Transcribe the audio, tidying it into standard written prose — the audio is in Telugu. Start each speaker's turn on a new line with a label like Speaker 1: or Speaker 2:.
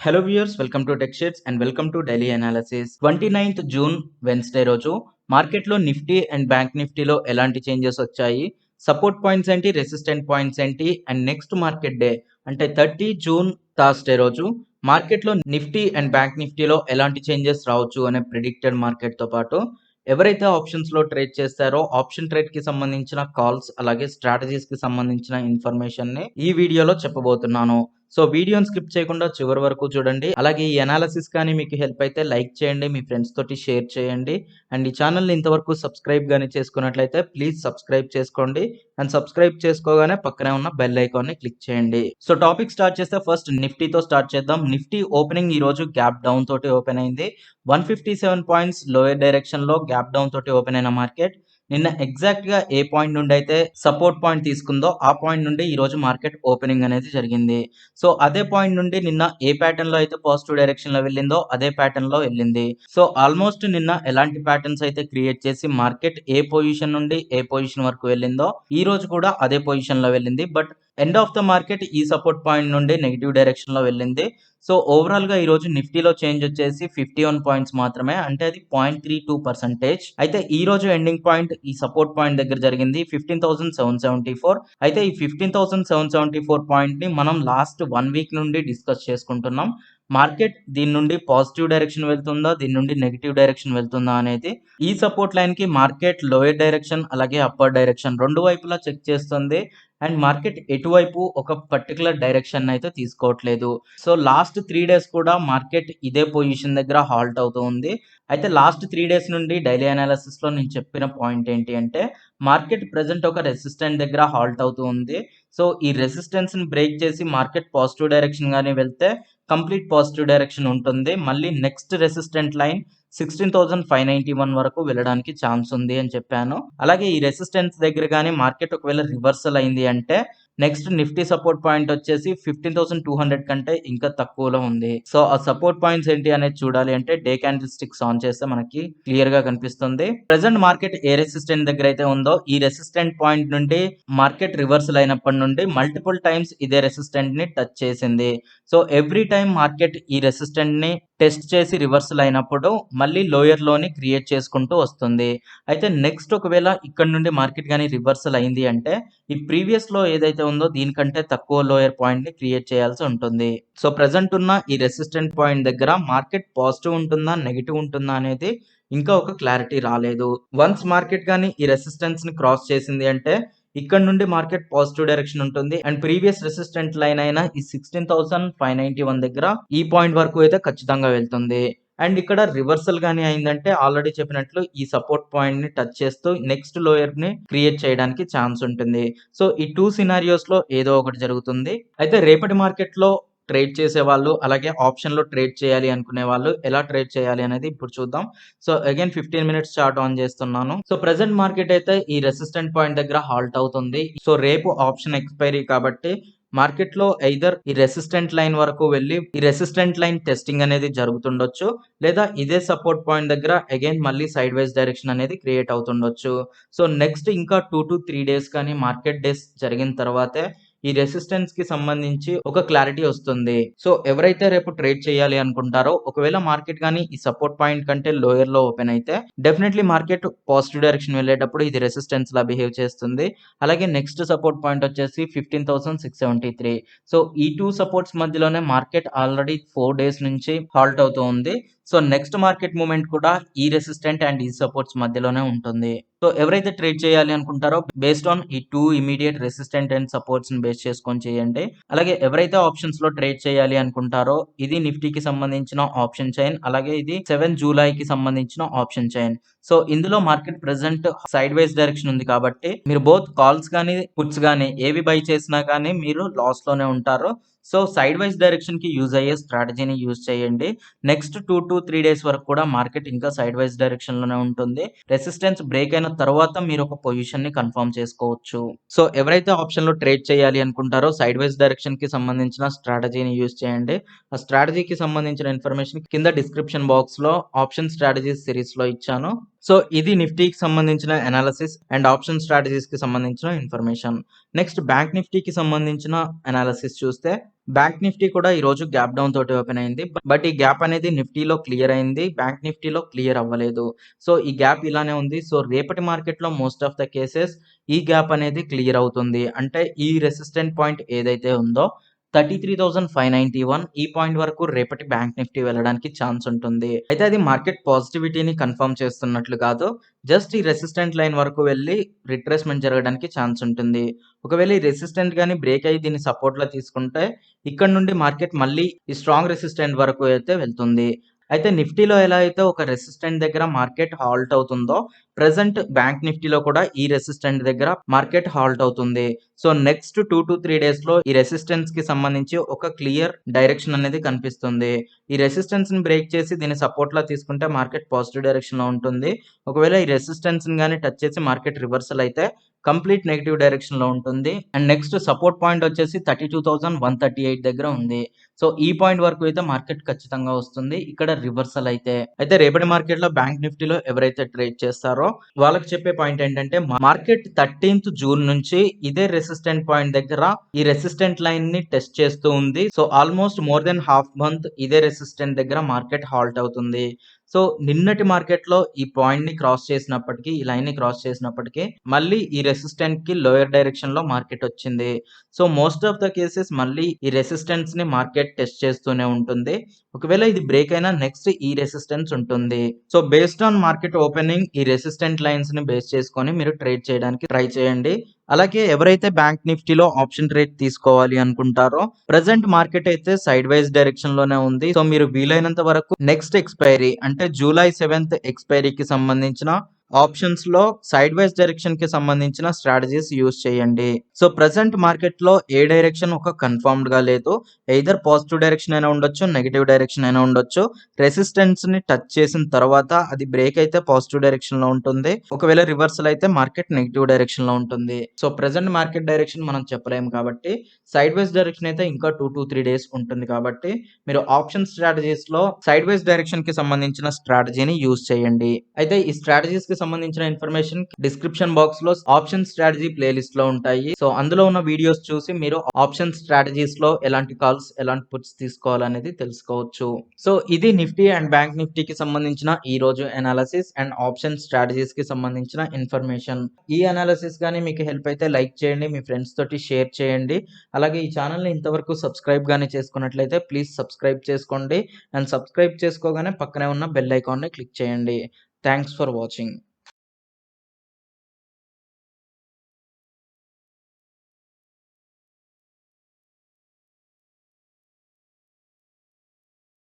Speaker 1: Hello viewers, welcome to tech shares and welcome to daily analysis. 29th June Wednesday రోజు మార్కెట్లో నిఫ్టీ అండ్ బ్యాంక్ నిఫ్టీలో ఎలాంటి చేంజెస్ వచ్చాయి, సపోర్ట్ పాయింట్స్ ఏంటి, రెసిస్టెంట్ పాయింట్స్ ఏంటి, అండ్ నెక్స్ట్ మార్కెట్ డే అంటే 30 జూన్ థర్స్డే రోజు మార్కెట్లో నిఫ్టీ అండ్ బ్యాంక్ నిఫ్టీలో ఎలాంటి చేంజెస్ రావచ్చు అనే ప్రిడిక్టెడ్ మార్కెట్తో పాటు ఎవరైతే ఆప్షన్స్లో ట్రేడ్ చేస్తారో ఆప్షన్ ట్రేడ్కి సంబంధించిన కాల్స్ అలాగే స్ట్రాటజీస్కి సంబంధించిన ఇన్ఫర్మేషన్ని ఈ వీడియోలో చెప్పబోతున్నాను. సో వీడియోని స్కిప్ చేయకుండా చివరి వరకు చూడండి. అలాగే ఈ అనాలిసిస్ కానీ మీకు హెల్ప్ అయితే లైక్ చేయండి, మీ ఫ్రెండ్స్ తోటి షేర్ చేయండి. అండ్ ఈ ఛానల్ని ఇంతవరకు సబ్స్క్రైబ్ కానీ చేసుకున్నట్లయితే ప్లీజ్ సబ్స్క్రైబ్ చేసుకోండి. అండ్ సబ్స్క్రైబ్ చేసుకోగానే పక్కనే ఉన్న బెల్ ఐకాన్ని క్లిక్ చేయండి. సో టాపిక్ స్టార్ట్ చేస్తే ఫస్ట్ నిఫ్టీతో స్టార్ట్ చేద్దాం. నిఫ్టీ ఓపెనింగ్ ఈ రోజు గ్యాప్ డౌన్ తోటి ఓపెన్ అయింది. 157 పాయింట్స్ లోయర్ డైరెక్షన్ లో గ్యాప్ డౌన్ తోటి ఓపెన్ అయిన మార్కెట్ నిన్న ఎగ్జాక్ట్ గా ఏ పాయింట్ నుండి అయితే సపోర్ట్ పాయింట్ తీసుకుందో ఆ పాయింట్ నుండి ఈ రోజు మార్కెట్ ఓపెనింగ్ అనేది జరిగింది. సో అదే పాయింట్ నుండి నిన్న ఏ ప్యాటర్న్ లో అయితే పాజిటివ్ డైరెక్షన్ లో వెళ్ళిందో అదే ప్యాటర్న్ లో వెళ్ళింది. సో ఆల్మోస్ట్ నిన్న ఎలాంటి ప్యాటర్న్స్ అయితే క్రియేట్ చేసి మార్కెట్ ఏ పొజిషన్ నుండి ఏ పొజిషన్ వరకు వెళ్ళిందో ఈ రోజు కూడా అదే పొజిషన్ లో వెళ్ళింది. But end of the market ఈ సపోర్ట్ పాయింట్ నుండి నెగిటివ్ డైరెక్షన్ లో వెళ్ళింది. సో ఓవరాల్ గా ఈ రోజు నిఫ్టీలో చేంజ్ వచ్చేసి 51 పాయింట్స్ మాత్రమే, అంటే అది 0.32%. అయితే ఈ రోజు ఎండింగ్ పాయింట్ ఈ సపోర్ట్ పాయింట్ దగ్గర జరిగింది 15,774. అయితే ఈ 15,774 పాయింట్ ని మనం లాస్ట్ 1 వీక్ నుండి డిస్కస్ చేసుకుంటున్నాం. మార్కెట్ దీని నుండి పాజిటివ్ డైరెక్షన్ వెళ్తుందా, దీని నుండి నెగిటివ్ డైరెక్షన్ వెళ్తుందా అనేది ఈ సపోర్ట్ లైన్ కి మార్కెట్ లోయర్ డైరెక్షన్ అలాగే అప్పర్ డైరెక్షన్ రెండు వైపులా చెక్ చేస్తుంది. అండ్ మార్కెట్ ఎటువైపు ఒక పర్టికులర్ డైరెక్షన్ అయితే తీసుకోవట్లేదు. సో లాస్ట్ 3 డేస్ కూడా మార్కెట్ ఇదే పొజిషన్ దగ్గర హాల్ట్ అవుతూ ఉంది. అయితే లాస్ట్ 3 డేస్ నుండి డైలీ అనాలిసిస్ లో నేను చెప్పిన పాయింట్ ఏంటి అంటే మార్కెట్ ప్రెసెంట్ ఒక రెసిస్టెంట్ దగ్గర హాల్ట్ అవుతూ ఉంది. సో ఈ రెసిస్టెన్స్ ని బ్రేక్ చేసి మార్కెట్ పాజిటివ్ డైరెక్షన్ గానీ వెళ్తే కంప్లీట్ పాజిటివ్ డైరెక్షన్ ఉంటుంది. మళ్ళీ నెక్స్ట్ రెసిస్టెంట్ లైన్ 16,591 వరకు వెళ్ళడానికి ఛాన్స్ ఉంది అని చెప్పాను. అలాగే ఈ రెసిస్టెన్స్ దగ్గర కానీ మార్కెట్ ఒకవేళ రివర్సల్ అయింది అంటే నెక్స్ట్ నిఫ్టీ సపోర్ట్ పాయింట్ వచ్చేసి 15,200 కంటే ఇంకా తక్కువలో ఉంది. సో ఆ సపోర్ట్ పాయింట్స్ ఏంటి అనేది చూడాలి అంటే డే క్యాండిల్ స్టిక్స్ ఆన్ చేస్తే మనకి క్లియర్ గా కనిపిస్తుంది. ప్రెసెంట్ మార్కెట్ ఏ రెసిస్టెంట్ దగ్గర అయితే ఉందో ఈ రెసిస్టెంట్ పాయింట్ నుండి మార్కెట్ రివర్సల్ అయినప్పటి నుండి మల్టిపుల్ టైమ్స్ ఇదే రెసిస్టెంట్ ని టచ్ చేసింది. సో ఎవ్రీ టైం మార్కెట్ ఈ రెసిస్టెంట్ ని టెస్ట్ చేసి రివర్సల్ అయినప్పుడు మళ్ళీ లోయర్ లోని క్రియేట్ చేసుకుంటూ వస్తుంది. అయితే నెక్స్ట్ ఒకవేళ ఇక్కడ నుండి మార్కెట్ కానీ రివర్సల్ అయింది అంటే ఈ ప్రీవియస్ లో ఏదైతే ఉందో దీనికంటే తక్కువ లోయర్ పాయింట్ ని క్రియేట్ చేయాల్సి ఉంటుంది. సో ప్రెసెంట్ ఉన్న ఈ రెసిస్టెంట్ పాయింట్ దగ్గర మార్కెట్ పాజిటివ్ ఉంటుందా నెగిటివ్ ఉంటుందా అనేది ఇంకా ఒక క్లారిటీ రాలేదు. వన్స్ మార్కెట్ కానీ ఈ రెసిస్టెన్స్ ని క్రాస్ చేసింది అంటే ఇక్కడ నుండి మార్కెట్ పాజిటివ్ డైరెక్షన్ ఉంటుంది. అండ్ ప్రీవియస్ రెసిస్టెంట్ లైన్ అయిన ఈ 16,591 దగ్గర ఈ పాయింట్ వరకు అయితే ఖచ్చితంగా వెళ్తుంది. అండ్ ఇక్కడ రివర్సల్ గానీ అయిందంటే ఆల్రెడీ చెప్పినట్లు ఈ సపోర్ట్ పాయింట్ ని టచ్ చేస్తూ నెక్స్ట్ లోయర్ ని క్రియేట్ చేయడానికి ఛాన్స్ ఉంటుంది. సో ఈ 2 సినారియోస్ లో ఏదో ఒకటి జరుగుతుంది. అయితే రేపటి మార్కెట్ లో ట్రేడ్ చేసే వాళ్ళు అలాగే ఆప్షన్ లో ట్రేడ్ చేయాలి అనుకునే వాళ్ళు ఎలా ట్రేడ్ చేయాలి అనేది ఇప్పుడు చూద్దాం. So again 15 minutes chart on చేస్తున్నాను. సో ప్రెసెంట్ మార్కెట్ అయితే ఈ రెసిస్టెంట్ పాయింట్ దగ్గర హాల్ట్ అవుతుంది. సో రేపు ఆప్షన్ ఎక్స్పైరీ కాబట్టి మార్కెట్ లో ఐదర్ ఈ రెసిస్టెంట్ లైన్ వరకు వెళ్ళి ఈ రెసిస్టెంట్ లైన్ టెస్టింగ్ అనేది జరుగుతుండొచ్చు, లేదా ఇదే సపోర్ట్ పాయింట్ దగ్గర అగైన్ మళ్ళీ సైడ్ వైజ్ డైరెక్షన్ అనేది క్రియేట్ అవుతుండొచ్చు. సో నెక్స్ట్ ఇంకా 2 to 3 డేస్ కానీ మార్కెట్ డేస్ జరిగిన తర్వాతే ఈ రెసిస్టెన్స్ కి సంబంధించి ఒక క్లారిటీ వస్తుంది. సో ఎవరైతే రేపు ట్రేడ్ చేయాలి అనుకుంటారో ఒకవేళ మార్కెట్ కానీ ఈ సపోర్ట్ పాయింట్ కంటే లోయర్ లో ఓపెన్ అయితే డెఫినెట్లీ మార్కెట్ పాజిటివ్ డైరెక్షన్ వెళ్ళేటప్పుడు ఇది రెసిస్టెన్స్ లా బిహేవ్ చేస్తుంది. అలాగే నెక్స్ట్ సపోర్ట్ పాయింట్ వచ్చేసి 15,673. సో ఈ 2 సపోర్ట్స్ మధ్యలోనే మార్కెట్ ఆల్రెడీ 4 డేస్ నుంచి హాల్ట్ అవుతూ ఉంది. సో నెక్స్ట్ మార్కెట్ మూవ్మెంట్ కూడా ఈ రెసిస్టెంట్ అండ్ ఈ సపోర్ట్స్ మధ్యలోనే ఉంటుంది. సో ఎవరైతే ట్రేడ్ చేయాలి అనుకుంటారో బేస్డ్ ఆన్ ఈ 2 ఇమీడియట్ రెసిస్టెంట్ అండ్ సపోర్ట్స్ ని బేస్ చేసుకొని చేయండి. అలాగే ఎవరైతే ఆప్షన్స్ లో ట్రేడ్ చేయాలి అనుకుంటారో ఇది నిఫ్టీకి సంబంధించిన ఆప్షన్ చైన్, అలాగే ఇది 7 జూలైకి సంబంధించిన ఆప్షన్ చైన్. సో ఇందులో market present side wise direction ఉంది కాబట్టి మీరు బోత్ కాల్స్ కానీ పుట్స్ కానీ ఏవి బై చేసినా కానీ మీరు లాస్ లోనే ఉంటారు. సో సైడ్ వైజ్ డైరెక్షన్ కి యూజ్ అయ్యే స్ట్రాటజీని యూజ్ చేయండి. నెక్స్ట్ 2 to 3 డేస్ వరకు కూడా మార్కెట్ ఇంకా సైడ్ వైజ్ డైరెక్షన్ లోనే ఉంటుంది. రెసిస్టెన్స్ బ్రేక్ అయిన తర్వాత మీరు ఒక పొజిషన్ ని కన్ఫర్మ్ చేసుకోవచ్చు. సో ఎవరైతే ఆప్షన్ లో ట్రేడ్ చేయాలి అనుకుంటారో సైడ్ వైజ్ డైరెక్షన్ కి సంబంధించిన స్ట్రాటజీని యూజ్ చేయండి. ఆ స్ట్రాటజీకి సంబంధించిన ఇన్ఫర్మేషన్ కింద డిస్క్రిప్షన్ బాక్స్ లో ఆప్షన్ స్ట్రాటజీస్ సిరీస్ లో ఇచ్చాను. సో ఇది నిఫ్టీకి సంబంధించిన అనాలిసిస్ అండ్ ఆప్షన్ స్ట్రాటజీస్ కి సంబంధించిన ఇన్ఫర్మేషన్. నెక్స్ట్ బ్యాంక్ నిఫ్టీకి సంబంధించిన అనాలిసిస్ చూస్తే బ్యాంక్ నిఫ్టీ కూడా ఈ రోజు గ్యాప్ డౌన్ తోటి ఓపెన్ అయింది. బట్ ఈ గ్యాప్ అనేది నిఫ్టీలో క్లియర్ అయింది. బ్యాంక్ నిఫ్టీలో క్లియర్ అవ్వలేదు. సో ఈ గ్యాప్ ఇలానే ఉంది. సో రేపటి మార్కెట్‌లో మోస్ట్ ఆఫ్ ద కేసెస్ ఈ గ్యాప్ అనేది క్లియర్ అవుతుంది. అంటే ఈ రెసిస్టెంట్ పాయింట్ ఏదైతే ఉందో 33,591 ఈ పాయింట్ వరకు రేపటి బ్యాంక్ నిఫ్టీ వెళ్ళడానికి ఛాన్స్ ఉంటుంది. అయితే అది మార్కెట్ పాజిటివిటీని కన్ఫర్మ్ చేస్తున్నట్లు కాదు. జస్ట్ ఈ రెసిస్టెంట్ లైన్ వరకు వెళ్ళి రిట్రేస్మెంట్ జరగడానికి ఛాన్స్ ఉంటుంది. ఒకవేళ ఈ రెసిస్టెంట్ గాని బ్రేక్ అయ్యి దీన్ని సపోర్ట్‌లా తీసుకుంటే ఇక్కడ నుండి మార్కెట్ మళ్ళీ ఈ స్ట్రాంగ్ రెసిస్టెంట్ వరకు అయితే వెళ్తుంది. అయితే నిఫ్టీలో ఎలా అయితే ఒక రెసిస్టెంట్ దగ్గర మార్కెట్ హాల్ట్ అవుతుందో ప్రెజెంట్ బ్యాంక్ నిఫ్టీలో కూడా ఈ రెసిస్టెంట్ దగ్గర మార్కెట్ హాల్ట్ అవుతుంది. సో నెక్స్ట్ 2-3 డేస్‌లో ఈ రెసిస్టెన్స్‌కి సంబంధించి ఒక క్లియర్ డైరెక్షన్ అనేది కనిపిస్తుంది. ఈ రెసిస్టెన్స్‌ని బ్రేక్ చేసి దీన్ని సపోర్ట్‌లా తీసుకుంటే మార్కెట్ పాజిటివ్ డైరెక్షన్‌లో ఉంటుంది. ఒకవేళ ఈ రెసిస్టెన్స్‌ని గాని టచ్ చేసి మార్కెట్ రివర్సల్ అయితే కంప్లీట్ నెగెటివ్ డైరెక్షన్‌లో ఉంటుంది. అండ్ నెక్స్ట్ సపోర్ట్ పాయింట్ వచ్చేసి 32,138 దగ్గర ఉంది. సో ఈ పాయింట్ వరకు అయితే మార్కెట్ ఖచ్చితంగా వస్తుంది. ఇక్కడ రివర్సల్ అయితే. అయితే రేపటి మార్కెట్‌లో బ్యాంక్ నిఫ్టీలో ఎవరైతే ట్రేడ్ చేస్తారో వాళ్ళకి చెప్పే పాయింట్ ఏంటంటే మార్కెట్ 13th జూన్ నుంచి ఇదే రెసిస్టెంట్ పాయింట్ దగ్గర ఈ రెసిస్టెంట్ లైన్‌ని టెస్ట్ చేస్తూ ఉంది. So almost more than half month ఇదే రెసిస్టెంట్ దగ్గర మార్కెట్ హాల్ట్ అవుతుంది. సో నిన్నటి మార్కెట్‌లో ఈ పాయింట్‌ని క్రాస్ చేసినప్పటికీ, ఈ లైన్‌ని క్రాస్ చేసినప్పటికీ మళ్ళీ ఈ రెసిస్టెంట్‌కి లోయర్ డైరెక్షన్‌లో మార్కెట్ వచ్చింది. So most of the cases మళ్ళీ ఈ రెసిస్టెన్స్‌ని మార్కెట్ టెస్ట్ చేస్తూనే ఉంటుంది. ఒకవేళ ఇది బ్రేక్ అయినా నెక్స్ట్ ఈ రెసిస్టెన్స్ ఉంటుంది. So based on market opening ఈ రెసిస్టెంట్ లైన్స్‌ని బేస్ చేసుకొని మీరు ట్రేడ్ చేయడానికి ట్రై చేయండి. అలాగే ఎవరైతే బ్యాంక్ నిఫ్టీలో ఆప్షన్ ట్రేడ్ తీసుకోవాలి అనుకుంటారో ప్రెజెంట్ మార్కెట్ అయితే సైడ్ వైజ్ డైరెక్షన్ లోనే ఉంది. సో మీరు వీలైనంత వరకు నెక్స్ట్ ఎక్స్పైరీ అంటే జూలై 7th ఎక్స్పైరీకి సంబంధించిన ఆప్షన్స్ లో సైడ్ వైజ్ డైరెక్షన్ కి సంబంధించిన స్ట్రాటజీస్ యూజ్ చేయండి. సో ప్రెసెంట్ మార్కెట్ లో ఏ డైరెక్షన్ ఒక కన్ఫర్మ్డ్ గా లేదు. ఎయిదర్ పాజిటివ్ డైరెక్షన్ అయినా ఉండొచ్చు, నెగటివ్ డైరెక్షన్ అయినా ఉండొచ్చు. రెసిస్టెన్స్ ని టచ్ చేసిన తర్వాత అది బ్రేక్ అయితే పాజిటివ్ డైరెక్షన్ లో ఉంటుంది. ఒకవేళ రివర్సల్ అయితే మార్కెట్ నెగటివ్ డైరెక్షన్ లో ఉంటుంది. సో ప్రెసెంట్ మార్కెట్ డైరెక్షన్ మనం చెప్పలేము కాబట్టి సైడ్ వైజ్ డైరెక్షన్ అయితే ఇంకా 2-3 డేస్ ఉంటుంది కాబట్టి మీరు ఆప్షన్ స్ట్రాటజీస్ లో సైడ్ వైజ్ డైరెక్షన్ కి సంబంధించిన స్ట్రాటజీని యూజ్ చేయండి. అయితే ఈ స్ట్రాటజీస్ కి సంబంధించిన ఇన్ఫర్మేషన్ డిస్క్రిప్షన్ బాక్స్ లో ఆప్షన్ స్ట్రాటజీ ప్లేలిస్ట్ లో ఉంటాయి. సో అందులో ఉన్న వీడియోస్ చూసి మీరు ఆప్షన్ స్ట్రాటజీస్ లో ఎలాంటి కాల్స్, ఎలాంటి పుట్స్ తీసుకోవాలనేది తెలుసుకోవచ్చు. సో ఇది నిఫ్టీ అండ్ బ్యాంక్ నిఫ్టీకి సంబంధించిన ఈ రోజు అనాలిసిస్ అండ్ ఆప్షన్ స్ట్రాటజీస్ కి సంబంధించిన ఇన్ఫర్మేషన్. ఈ అనాలిసిస్ గానీ మీకు హెల్ప్ అయితే లైక్ చేయండి, మీ ఫ్రెండ్స్ తోటి షేర్ చేయండి. అలాగే ఈ ఛానల్ని ఇంతవరకు సబ్స్క్రైబ్ గానీ చేసుకున్నట్లయితే ప్లీజ్ సబ్స్క్రైబ్ చేసుకోండి. అండ్ సబ్స్క్రైబ్ చేసుకోగానే పక్కనే ఉన్న బెల్ ఐకాన్ని క్లిక్ చేయండి. Thanks for watching.